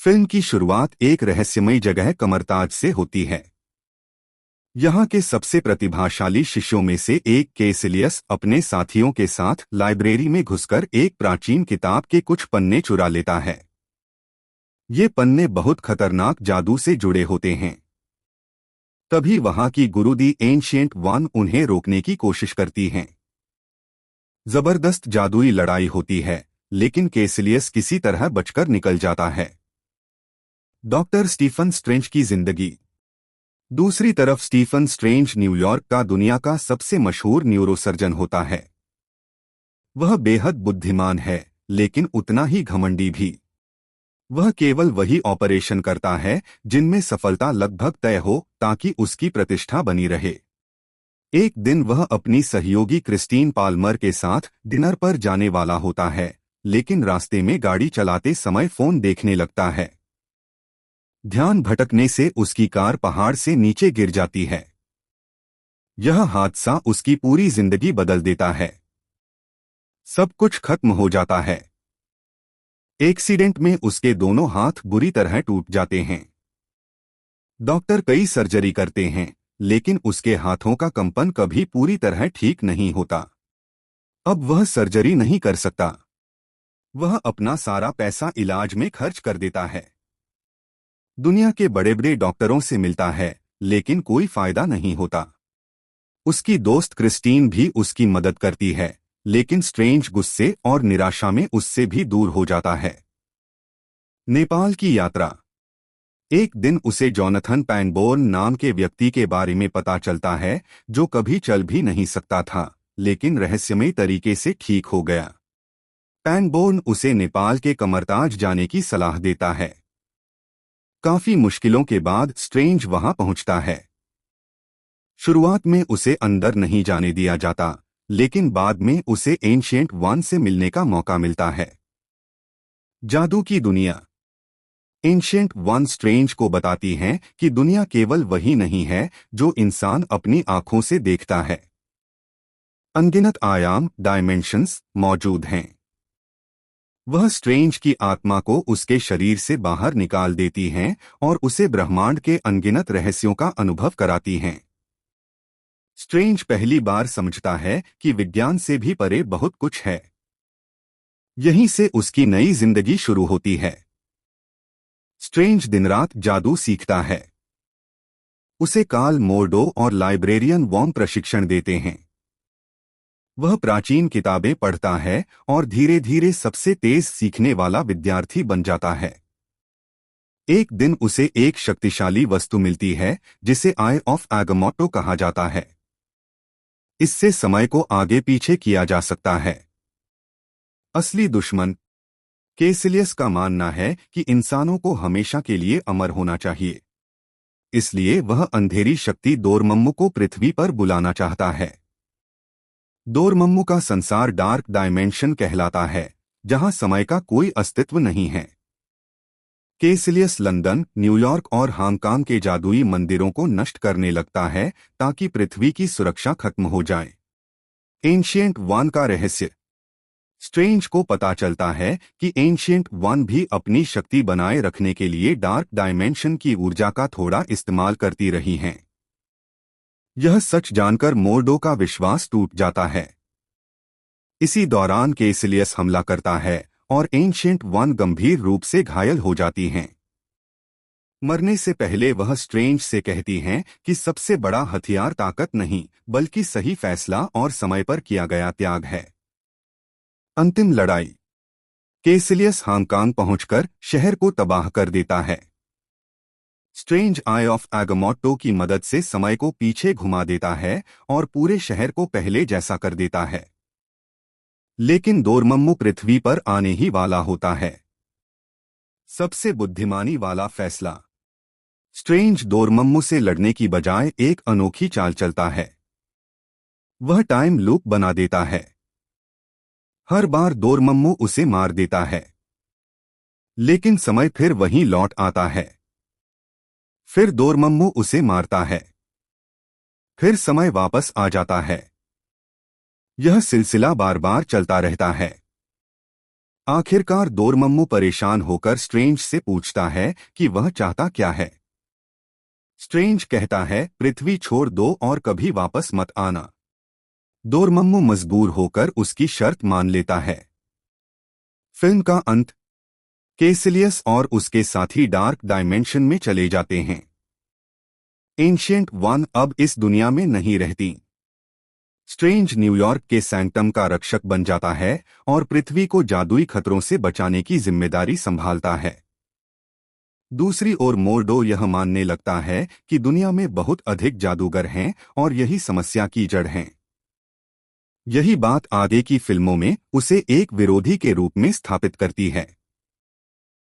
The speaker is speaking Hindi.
फिल्म की शुरुआत एक रहस्यमयी जगह कमरताज से होती है। यहाँ के सबसे प्रतिभाशाली शिष्यों में से एक कैसिलियस अपने साथियों के साथ लाइब्रेरी में घुसकर एक प्राचीन किताब के कुछ पन्ने चुरा लेता है। ये पन्ने बहुत खतरनाक जादू से जुड़े होते हैं। तभी वहां की गुरु दी एंशिएंट वन उन्हें रोकने की कोशिश करती हैं। जबरदस्त जादुई लड़ाई होती है, लेकिन कैसिलियस किसी तरह बचकर निकल जाता है। डॉक्टर स्टीफन स्ट्रेंज की जिंदगी। दूसरी तरफ स्टीफन स्ट्रेंज न्यूयॉर्क का दुनिया का सबसे मशहूर न्यूरोसर्जन होता है। वह बेहद बुद्धिमान है, लेकिन उतना ही घमंडी भी। वह केवल वही ऑपरेशन करता है जिनमें सफलता लगभग तय हो, ताकि उसकी प्रतिष्ठा बनी रहे। एक दिन वह अपनी सहयोगी क्रिस्टीन पाल्मर के साथ डिनर पर जाने वाला होता है, लेकिन रास्ते में गाड़ी चलाते समय फोन देखने लगता है। ध्यान भटकने से उसकी कार पहाड़ से नीचे गिर जाती है। यह हादसा उसकी पूरी जिंदगी बदल देता है। सब कुछ खत्म हो जाता है। एक्सीडेंट में उसके दोनों हाथ बुरी तरह टूट जाते हैं। डॉक्टर कई सर्जरी करते हैं, लेकिन उसके हाथों का कंपन कभी पूरी तरह ठीक नहीं होता। अब वह सर्जरी नहीं कर सकता। वह अपना सारा पैसा इलाज में खर्च कर देता है। दुनिया के बड़े बड़े डॉक्टरों से मिलता है, लेकिन कोई फायदा नहीं होता। उसकी दोस्त क्रिस्टीन भी उसकी मदद करती है, लेकिन स्ट्रेंज गुस्से और निराशा में उससे भी दूर हो जाता है। नेपाल की यात्रा। एक दिन उसे जॉनथन पैनबोर्न नाम के व्यक्ति के बारे में पता चलता है, जो कभी चल भी नहीं सकता था, लेकिन रहस्यमयी तरीके से ठीक हो गया। पैनबोर्न उसे नेपाल के कमरताज जाने की सलाह देता है। काफी मुश्किलों के बाद स्ट्रेंज वहां पहुंचता है। शुरुआत में उसे अंदर नहीं जाने दिया जाता, लेकिन बाद में उसे एंशिएंट वन से मिलने का मौका मिलता है। जादू की दुनिया। एंशिएंट वन स्ट्रेंज को बताती हैं कि दुनिया केवल वही नहीं है जो इंसान अपनी आंखों से देखता है। अनगिनत आयाम, डायमेंशंस मौजूद हैं। वह स्ट्रेंज की आत्मा को उसके शरीर से बाहर निकाल देती हैं और उसे ब्रह्मांड के अनगिनत रहस्यों का अनुभव कराती हैं। स्ट्रेंज पहली बार समझता है कि विज्ञान से भी परे बहुत कुछ है। यहीं से उसकी नई जिंदगी शुरू होती है। स्ट्रेंज दिन-रात जादू सीखता है। उसे कार्ल मोर्डो और लाइब्रेरियन वॉन प्रशिक्षण देते हैं। वह प्राचीन किताबें पढ़ता है और धीरे धीरे सबसे तेज सीखने वाला विद्यार्थी बन जाता है। एक दिन उसे एक शक्तिशाली वस्तु मिलती है, जिसे आई ऑफ एगामोटो कहा जाता है। इससे समय को आगे पीछे किया जा सकता है। असली दुश्मन। कैसिलियस का मानना है कि इंसानों को हमेशा के लिए अमर होना चाहिए। इसलिए वह अंधेरी शक्ति डोरमम्मू को पृथ्वी पर बुलाना चाहता है। डोरमम्मू का संसार डार्क डायमेंशन कहलाता है, जहां समय का कोई अस्तित्व नहीं है। कैसिलियस लंदन, न्यूयॉर्क और हांगकांग के जादुई मंदिरों को नष्ट करने लगता है, ताकि पृथ्वी की सुरक्षा खत्म हो जाए। एंशिएंट वन का रहस्य। स्ट्रेंज को पता चलता है कि एंशिएंट वन भी अपनी शक्ति बनाए रखने के लिए डार्क डायमेंशन की ऊर्जा का थोड़ा इस्तेमाल करती रही हैं। यह सच जानकर मोर्डो का विश्वास टूट जाता है। इसी दौरान कैसिलियस हमला करता है और एंशिएंट वन गंभीर रूप से घायल हो जाती हैं। मरने से पहले वह स्ट्रेंज से कहती हैं कि सबसे बड़ा हथियार ताकत नहीं, बल्कि सही फैसला और समय पर किया गया त्याग है। अंतिम लड़ाई। कैसिलियस हांगकांग पहुंचकर शहर को तबाह कर देता है। स्ट्रेंज आई ऑफ एगामोटो की मदद से समय को पीछे घुमा देता है और पूरे शहर को पहले जैसा कर देता है। लेकिन डोरमम्मू पृथ्वी पर आने ही वाला होता है। सबसे बुद्धिमानी वाला फैसला। स्ट्रेंज डोरमम्मू से लड़ने की बजाय एक अनोखी चाल चलता है। वह टाइम लूप बना देता है। हर बार डोरमम्मू उसे मार देता है, लेकिन समय फिर वहीं लौट आता है। फिर डोरमम्मू उसे मारता है, फिर समय वापस आ जाता है। यह सिलसिला बार बार चलता रहता है। आखिरकार डोरमम्मू परेशान होकर स्ट्रेंज से पूछता है कि वह चाहता क्या है। स्ट्रेंज कहता है, पृथ्वी छोड़ दो और कभी वापस मत आना। डोरमम्मू मजबूर होकर उसकी शर्त मान लेता है। फिल्म का अंत। केसिलियस और उसके साथी डार्क डायमेंशन में चले जाते हैं। एंशिएंट वन अब इस दुनिया में नहीं रहती। स्ट्रेंज न्यूयॉर्क के सैंक्टम का रक्षक बन जाता है और पृथ्वी को जादुई खतरों से बचाने की जिम्मेदारी संभालता है। दूसरी ओर मोर्डो यह मानने लगता है कि दुनिया में बहुत अधिक जादूगर हैं और यही समस्या की जड़ हैं। यही बात आगे की फिल्मों में उसे एक विरोधी के रूप में स्थापित करती है।